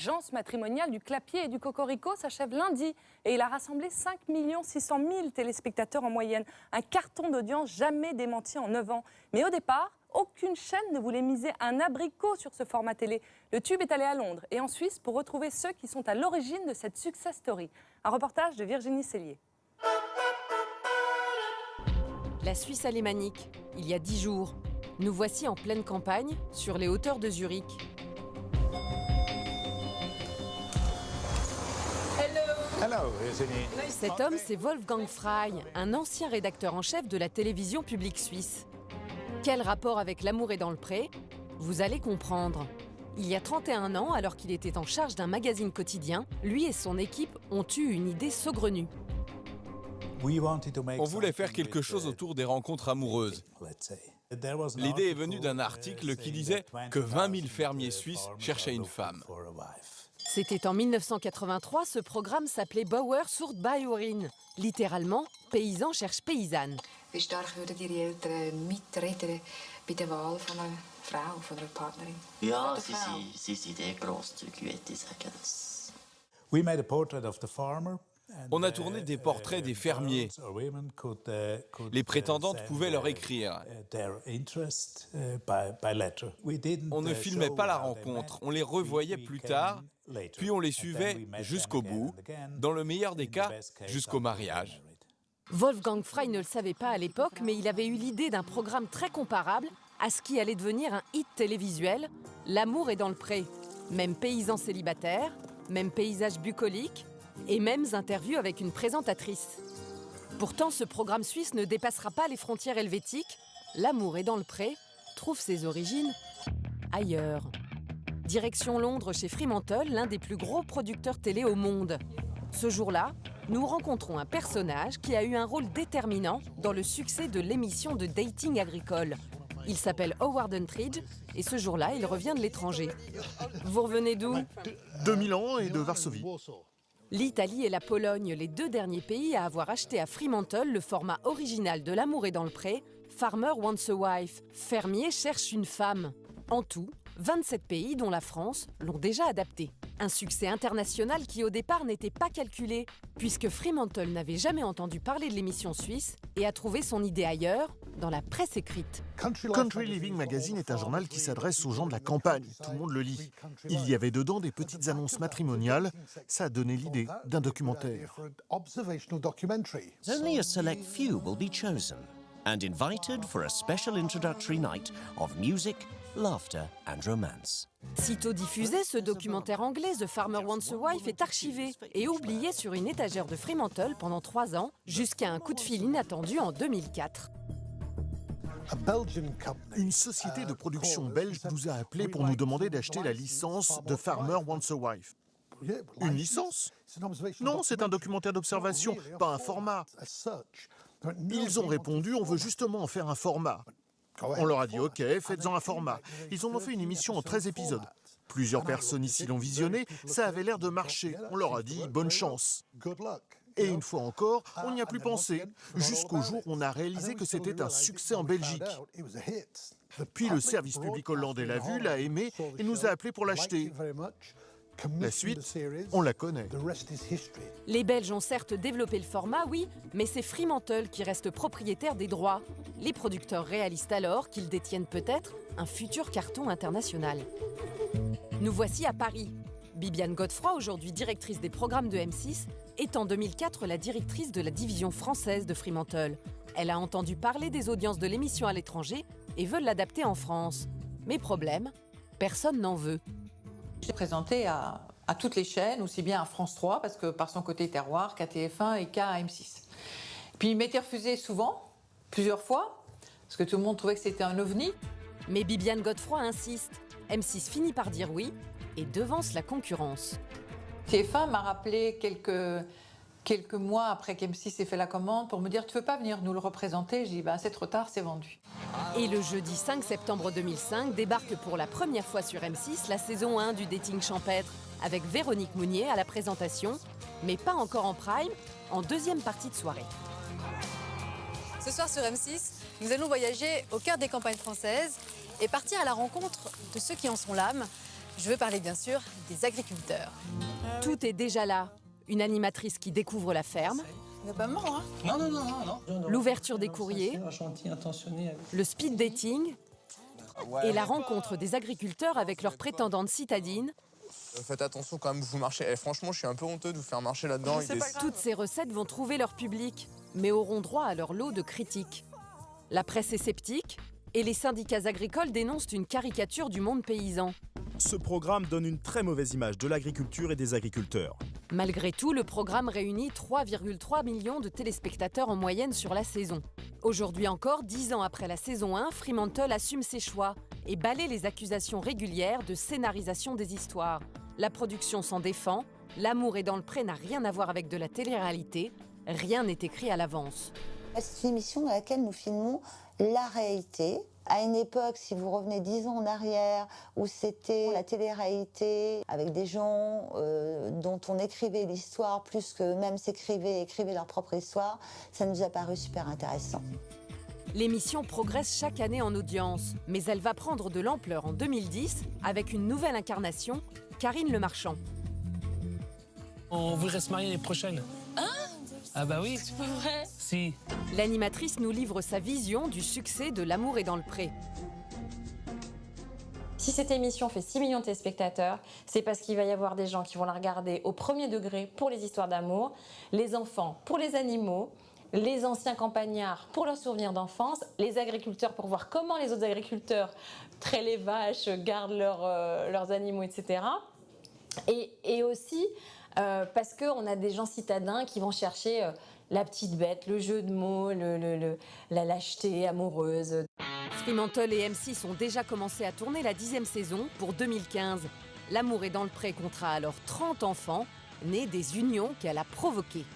l'Agence matrimoniale du Clapier et du Cocorico s'achève lundi et il a rassemblé 5 600 000 téléspectateurs en moyenne. Un carton d'audience jamais démenti en 9 ans. Mais au départ, aucune chaîne ne voulait miser un abricot sur ce format télé. Le tube est allé à Londres et en Suisse pour retrouver ceux qui sont à l'origine de cette success story. Un reportage de Virginie Cellier. La Suisse alémanique, il y a 10 jours. Nous voici en pleine campagne, sur les hauteurs de Zurich. Cet homme, c'est Wolfgang Frey, un ancien rédacteur en chef de la télévision publique suisse. Quel rapport avec L'amour est dans le pré? Vous allez comprendre. Il y a 31 ans, alors qu'il était en charge d'un magazine quotidien, lui et son équipe ont eu une idée saugrenue. On voulait faire quelque chose autour des rencontres amoureuses. L'idée est venue d'un article qui disait que 20 000 fermiers suisses cherchaient une femme. C'était en 1983, ce programme s'appelait Bauer sucht Bäuerin, littéralement « paysan cherche paysanne ». Wie stark würden Ihre Eltern mitreden bei der Wahl von einer Frau, von einer Partnerin? Ja, sie sind sehr grosszügig, würde ich sagen. On a tourné des portraits des fermiers. Les prétendantes pouvaient leur écrire. On ne filmait pas la rencontre, on les revoyait plus tard, puis on les suivait jusqu'au bout, dans le meilleur des cas, jusqu'au mariage. Wolfgang Frey ne le savait pas à l'époque, mais il avait eu l'idée d'un programme très comparable à ce qui allait devenir un hit télévisuel, L'amour est dans le pré. Même paysan célibataire, même paysage bucolique, et mêmes interviews avec une présentatrice. Pourtant, ce programme suisse ne dépassera pas les frontières helvétiques. L'amour est dans le pré trouve ses origines ailleurs. Direction Londres chez Fremantle, l'un des plus gros producteurs télé au monde. Ce jour-là, nous rencontrons un personnage qui a eu un rôle déterminant dans le succès de l'émission de dating agricole. Il s'appelle Howard Entridge et ce jour-là, il revient de l'étranger. Vous revenez d'où? De Milan et de Varsovie. L'Italie et la Pologne, les deux derniers pays à avoir acheté à Fremantle le format original de L'amour est dans le pré, Farmer Wants a Wife, fermier cherche une femme. En tout, 27 pays, dont la France, l'ont déjà adapté. Un succès international qui au départ n'était pas calculé, puisque Fremantle n'avait jamais entendu parler de l'émission suisse et a trouvé son idée ailleurs, dans la presse écrite. Country Living Magazine est un journal qui s'adresse aux gens de la campagne. Tout le monde le lit. Il y avait dedans des petites annonces matrimoniales. Ça a donné l'idée d'un documentaire. Only a select few will be chosen and invited for a special introductory night of music, laughter and romance. Sitôt diffusé, ce documentaire anglais, The Farmer Wants a Wife, est archivé et oublié sur une étagère de Fremantle pendant 3 ans, jusqu'à un coup de fil inattendu en 2004. Une société de production belge nous a appelés pour nous demander d'acheter la licence de Farmer Wants a Wife. Une licence? Non, c'est un documentaire d'observation, pas un format. Ils ont répondu, on veut justement en faire un format. On leur a dit, ok, faites-en un format. Ils en ont fait une émission en 13 épisodes. Plusieurs personnes ici l'ont visionné, ça avait l'air de marcher. On leur a dit, bonne chance. Et une fois encore, on n'y a plus pensé, jusqu'au jour où on a réalisé que c'était un succès en Belgique. Puis le service public hollandais l'a vu, l'a aimé et nous a appelés pour l'acheter. La suite, on la connaît. Les Belges ont certes développé le format, oui, mais c'est Fremantle qui reste propriétaire des droits. Les producteurs réalisent alors qu'ils détiennent peut-être un futur carton international. Nous voici à Paris. Bibiane Godefroy, aujourd'hui directrice des programmes de M6, est en 2004 la directrice de la division française de Fremantle. Elle a entendu parler des audiences de l'émission à l'étranger et veut l'adapter en France. Mais problème, personne n'en veut. J'ai présenté à toutes les chaînes, aussi bien à France 3, parce que par son côté terroir, qu'à TF1 et qu'à M6. Puis il m'était refusé souvent, plusieurs fois, parce que tout le monde trouvait que c'était un ovni. Mais Bibiane Godefroy insiste. M6 finit par dire oui et devance la concurrence. TF1 m'a rappelé quelques mois après qu'M6 ait fait la commande pour me dire « Tu veux pas venir nous le représenter ?» J'ai dit « C'est trop tard, c'est vendu ». Et le jeudi 5 septembre 2005 débarque pour la première fois sur M6 la saison 1 du Dating champêtre, avec Véronique Mounier à la présentation, mais pas encore en prime, en deuxième partie de soirée. Ce soir sur M6, nous allons voyager au cœur des campagnes françaises et partir à la rencontre de ceux qui en sont l'âme, Je veux parler bien sûr des agriculteurs. Tout est déjà là. Une animatrice qui découvre la ferme, Pas mort, hein? Non. l'ouverture des courriers, le speed dating et la rencontre des agriculteurs avec leurs prétendantes citadines. Faites attention quand même, vous marchez. Et franchement, je suis un peu honteux de vous faire marcher là-dedans. Toutes ces recettes vont trouver leur public, mais auront droit à leur lot de critiques. La presse est sceptique et les syndicats agricoles dénoncent une caricature du monde paysan. Ce programme donne une très mauvaise image de l'agriculture et des agriculteurs. Malgré tout, le programme réunit 3,3 millions de téléspectateurs en moyenne sur la saison. Aujourd'hui encore, 10 ans après la saison 1, Fremantle assume ses choix et balaie les accusations régulières de scénarisation des histoires. La production s'en défend, L'amour est dans le pré n'a rien à voir avec de la télé-réalité, rien n'est écrit à l'avance. C'est une émission dans laquelle nous filmons la réalité. À une époque, si vous revenez 10 ans en arrière, où c'était la télé-réalité, avec des gens dont on écrivait l'histoire, plus que même écrivaient leur propre histoire, ça nous a paru super intéressant. L'émission progresse chaque année en audience, mais elle va prendre de l'ampleur en 2010 avec une nouvelle incarnation, Karine Le Marchand. On voudrait se marier l'année prochaine. Hein? Ah bah oui. C'est pas vrai? Si. L'animatrice nous livre sa vision du succès de L'amour est dans le pré. Si cette émission fait 6 millions de téléspectateurs, c'est parce qu'il va y avoir des gens qui vont la regarder au premier degré pour les histoires d'amour, les enfants pour les animaux, les anciens campagnards pour leurs souvenirs d'enfance, les agriculteurs pour voir comment les autres agriculteurs traient les vaches, gardent leurs animaux, etc. Et aussi parce qu'on a des gens citadins qui vont chercher la petite bête, le jeu de mots, la lâcheté amoureuse. Fremantle et M6 ont déjà commencé à tourner la 10e saison pour 2015. L'amour est dans le pré comptera alors 30 enfants, nés des unions qu'elle a provoquées.